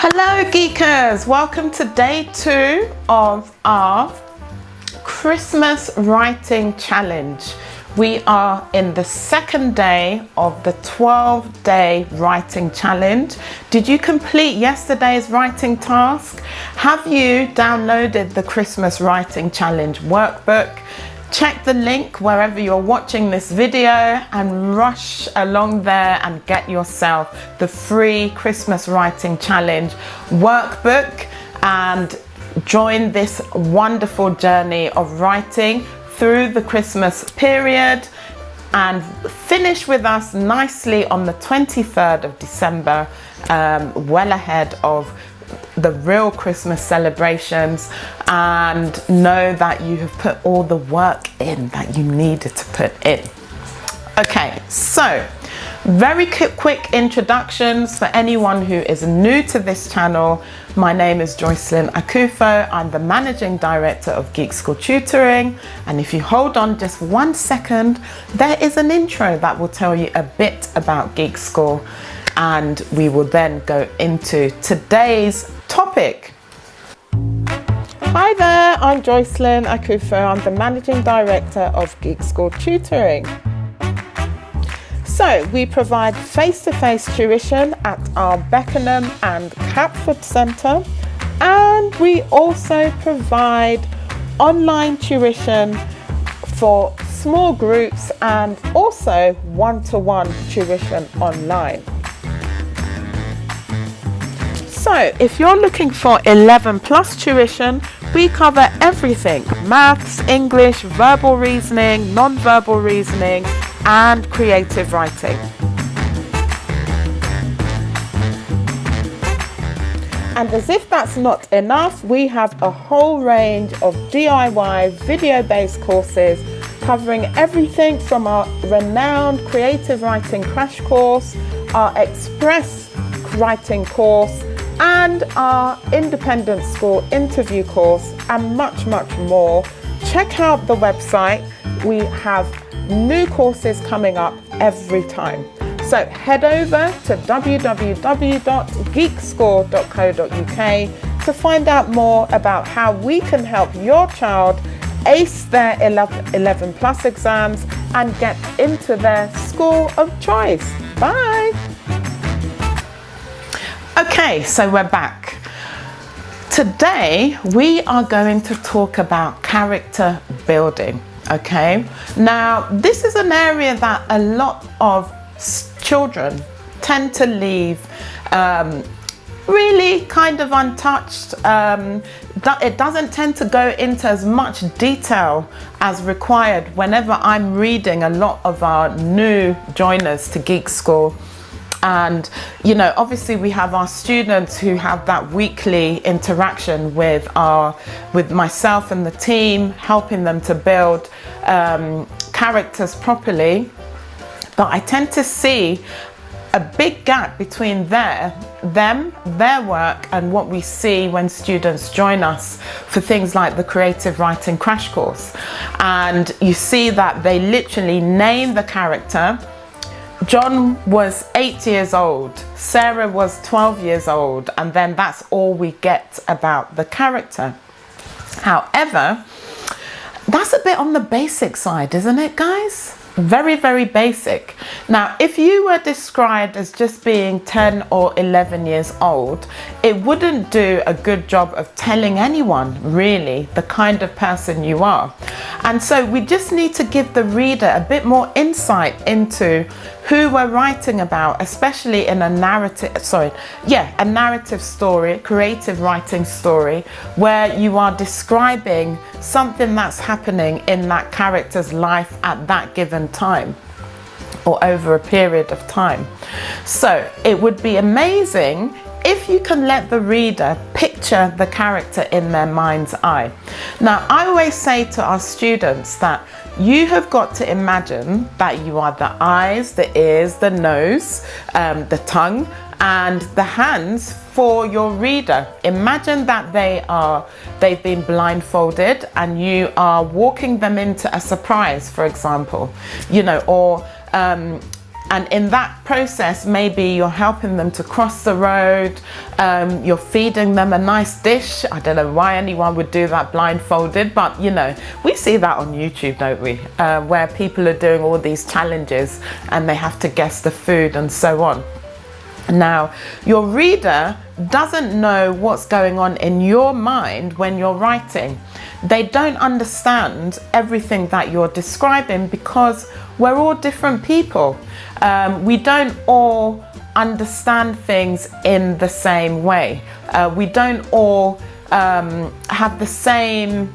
Hello Geekers, welcome to day 2 of our Christmas Writing Challenge. We are in the second day of the 12-day writing challenge. Did you complete yesterday's writing task? Have you downloaded the Christmas Writing Challenge workbook? Check the link wherever you're watching this video and rush along there and get yourself the free Christmas Writing Challenge workbook and join this wonderful journey of writing through the Christmas period and finish with us nicely on the 23rd of December, well ahead of the real Christmas celebrations, and know that you have put all the work in that you needed to put in. Okay, so very quick introductions for anyone who is new to this channel. My name is Joycelyn Akufo. I'm the Managing Director of Geekscore Tutoring, and if you hold on just 1 second, there is an intro that will tell you a bit about Geekscore, and we will then go into today's topic. Hi there, I'm Joycelyn Akufo. I'm the Managing Director of Geekscore Tutoring. So we provide face-to-face tuition at our Beckenham and Catford Centre, and we also provide online tuition for small groups and also one-to-one tuition online. So if you're looking for 11 plus tuition, we cover everything: maths, English, verbal reasoning, non-verbal reasoning, and creative writing. And as if that's not enough, we have a whole range of DIY video-based courses covering everything from our renowned creative writing crash course, our express writing course, and our independent school interview course, and much more. Check out the website. We have new courses coming up every time. So head over to www.geekscore.co.uk to find out more about how we can help your child ace their 11 plus exams and get into their school of choice. Bye. Okay, so we're back. Today we are going to talk about character building. Okay, now this is an area that a lot of children tend to leave really kind of untouched. It doesn't tend to go into as much detail as required whenever I'm reading a lot of our new joiners to Geekscore. And you know, obviously we have our students who have that weekly interaction with myself and the team, helping them to build characters properly, but I tend to see a big gap between their work and what we see when students join us for things like the creative writing crash course. And you see that they literally name the character. John was 8 years old, Sarah was 12 years old, and then that's all we get about the character. However, that's a bit on the basic side, isn't it, guys? Very basic. Now, if you were described as just being 10 or 11 years old, it wouldn't do a good job of telling anyone really the kind of person you are. And so we just need to give the reader a bit more insight into who we're writing about, especially in a narrative story, creative writing story, where you are describing something that's happening in that character's life at that given time or over a period of time. So it would be amazing if you can let the reader picture the character in their mind's eye. Now, I always say to our students that you have got to imagine that you are the eyes, the ears, the nose, the tongue, and the hands for your reader. Imagine that they've been blindfolded and you are walking them into a surprise, for example, you know, or And in that process, maybe you're helping them to cross the road, you're feeding them a nice dish. I don't know why anyone would do that blindfolded, but you know, we see that on YouTube, don't we? Where people are doing all these challenges and they have to guess the food and so on. Now, your reader doesn't know what's going on in your mind when you're writing. They don't understand everything that you're describing because we're all different people. We don't all understand things in the same way. We don't all have the same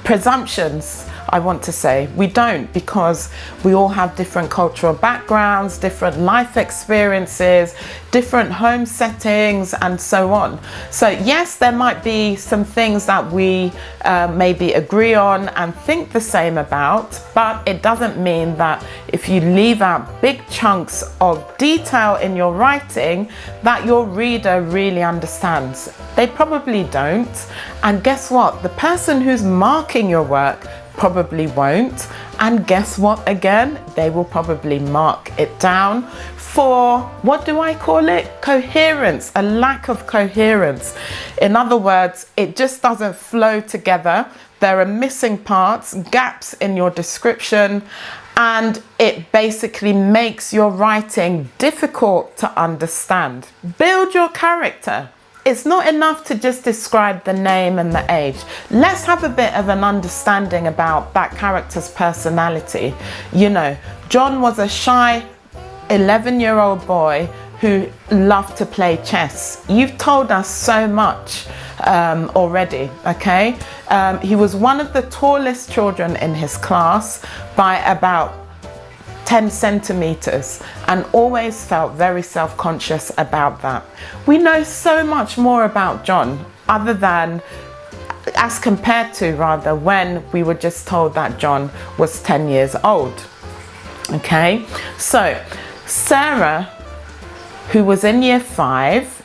presumptions, I want to say. We don't, because we all have different cultural backgrounds, different life experiences, different home settings, and so on. So yes, there might be some things that we maybe agree on and think the same about, but it doesn't mean that if you leave out big chunks of detail in your writing that your reader really understands. They probably don't. And guess what? The person who's marking your work probably won't. And guess what again? They will probably mark it down for, what do I call it? Coherence, a lack of coherence. In other words, it just doesn't flow together. There are missing parts, gaps in your description, and it basically makes your writing difficult to understand. Build your character. It's not enough to just describe the name and the age. Let's have a bit of an understanding about that character's personality. You know, John was a shy 11-year-old boy who loved to play chess. You've told us so much already, okay? He was one of the tallest children in his class by about 10 centimeters and always felt very self-conscious about that. We know so much more about John other than, as compared to rather, when we were just told that John was 10 years old. Okay, so Sarah, who was in year 5,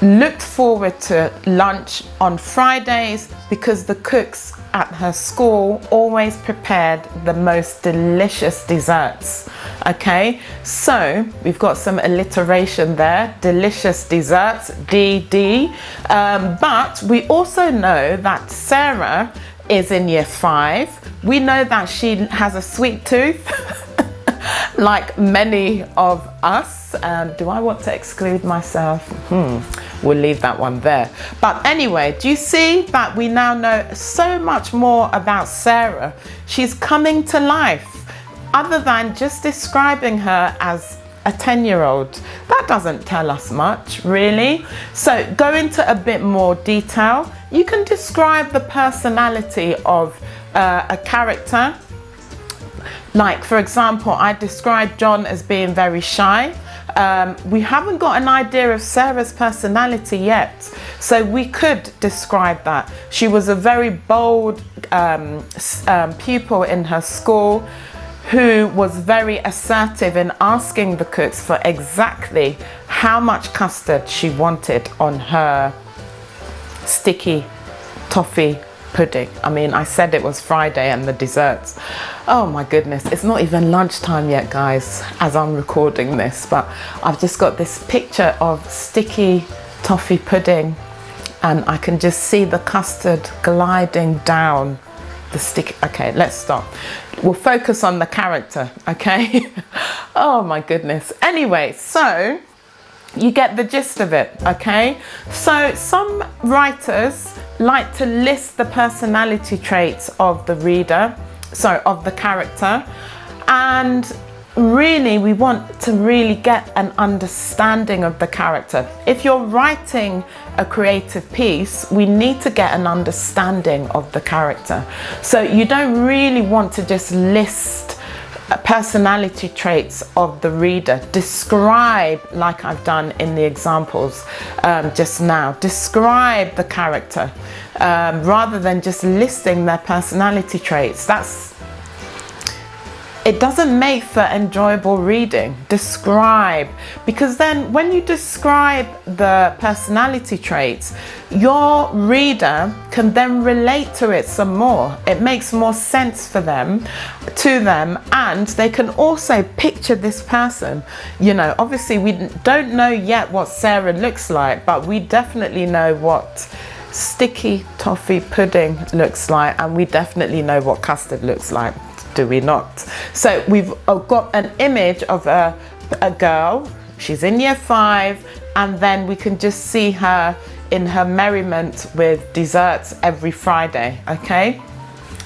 looked forward to lunch on Fridays because the cooks at her school always prepared the most delicious desserts. Okay, so we've got some alliteration there, delicious desserts, DD. But we also know that Sarah is in year 5. We know that she has a sweet tooth, like many of us. Do I want to exclude myself? We'll leave that one there. But anyway, do you see that we now know so much more about Sarah? She's coming to life, other than just describing her as a 10-year-old. That doesn't tell us much, really. So go into a bit more detail. You can describe the personality of a character. Like, for example, I described John as being very shy. We haven't got an idea of Sarah's personality yet, so we could describe that. She was a very bold pupil in her school who was very assertive in asking the cooks for exactly how much custard she wanted on her sticky toffee pudding. I mean, I said it was Friday and the desserts. Oh my goodness, it's not even lunchtime yet, guys, as I'm recording this, but I've just got this picture of sticky toffee pudding and I can just see the custard gliding down the stick. Okay, let's stop. We'll focus on the character, okay? Oh my goodness. Anyway, so you get the gist of it, okay? So some writers like to list the personality traits of the reader, of the character, and really we want to really get an understanding of the character. If you're writing a creative piece, we need to get an understanding of the character. So you don't really want to just list personality traits of the reader. Describe, like I've done in the examples just now. Describe the character rather than just listing their personality traits. it doesn't make for enjoyable reading. Describe, because then when you describe the personality traits, your reader can then relate to it some more. It makes more sense for them, and they can also picture this person. You know, obviously we don't know yet what Sarah looks like, but we definitely know what sticky toffee pudding looks like, and we definitely know what custard looks like, do we not? So we've got an image of a girl, she's in year 5, and then we can just see her in her merriment with desserts every Friday, okay?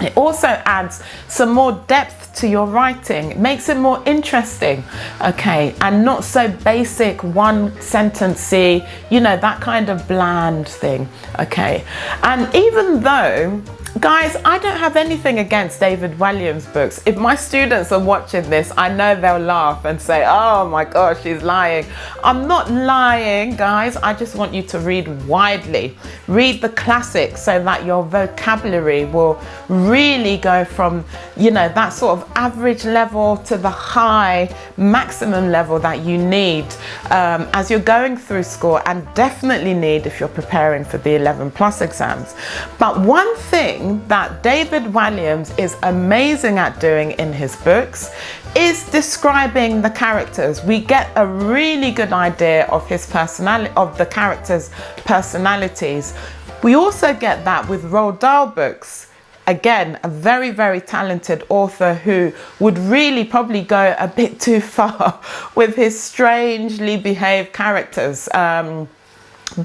It also adds some more depth to your writing. It makes it more interesting, okay? And not so basic, one sentencey, you know, that kind of bland thing, okay? And even though, guys, I don't have anything against David Walliams' books. If my students are watching this, I know they'll laugh and say, oh my gosh, she's lying. I'm not lying, guys. I just want you to read widely. Read the classics so that your vocabulary will really go from, you know, that sort of average level to the high maximum level that you need as you're going through school, and definitely need if you're preparing for the 11+ exams. But one thing that David Walliams is amazing at doing in his books is describing the characters. We get a really good idea of his personality, of the characters' personalities. We also get that with Roald Dahl books. Again, a very, very talented author who would really probably go a bit too far with his strangely behaved characters.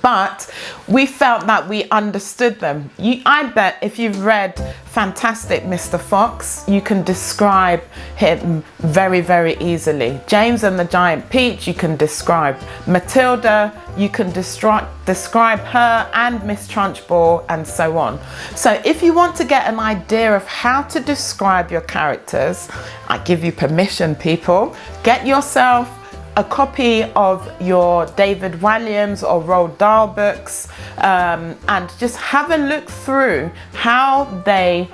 But we felt that we understood them. I bet if you've read Fantastic Mr. Fox, you can describe him very, very easily. James and the Giant Peach, you can describe. Matilda, you can describe her and Miss Trunchbull, and so on. So if you want to get an idea of how to describe your characters, I give you permission, people. Get yourself a copy of your David Walliams or Roald Dahl books, and just have a look through how they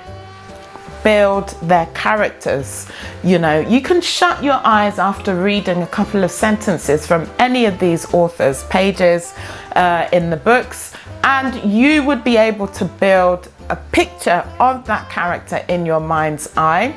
build their characters. You know, you can shut your eyes after reading a couple of sentences from any of these authors' pages in the books, and you would be able to build a picture of that character in your mind's eye.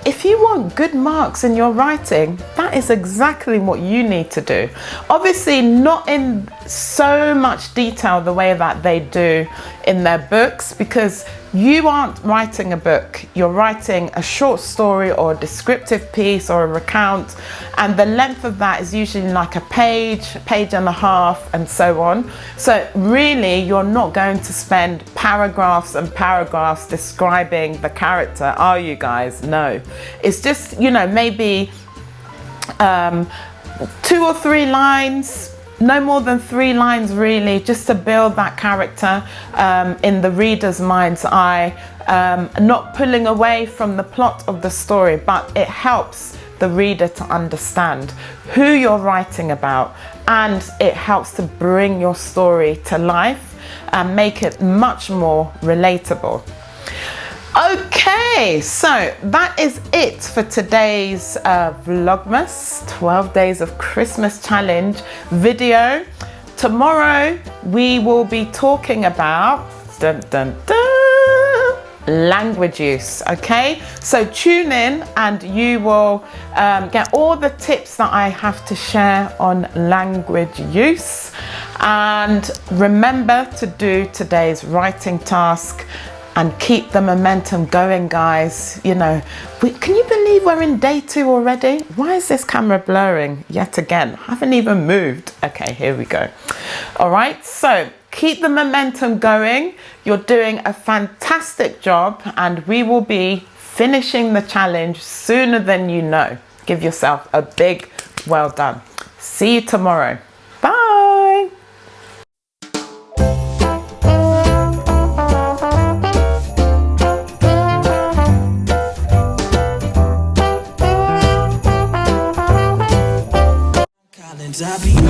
If you want good marks in your writing, that is exactly what you need to do. Obviously not in so much detail the way that they do in their books, because you aren't writing a book, you're writing a short story or a descriptive piece or a recount, and the length of that is usually like a page and a half, and so on. So really you're not going to spend paragraphs and paragraphs describing the character, are you guys? No, it's just, you know, maybe 2 or 3 lines, no more than 3 lines really, just to build that character in the reader's mind's eye, not pulling away from the plot of the story, but it helps the reader to understand who you're writing about, and it helps to bring your story to life and make it much more relatable. Okay, so that is it for today's Vlogmas 12 Days of Christmas Challenge video. Tomorrow we will be talking about language use, okay? So tune in and you will get all the tips that I have to share on language use. And remember to do today's writing task and keep the momentum going, guys. You know, can you believe we're in day 2 already? Why is this camera blurring yet again? I haven't even moved. Okay, here we go. All right, so keep the momentum going. You're doing a fantastic job, and we will be finishing the challenge sooner than you know. Give yourself a big well done. See you tomorrow. Bye. I'll be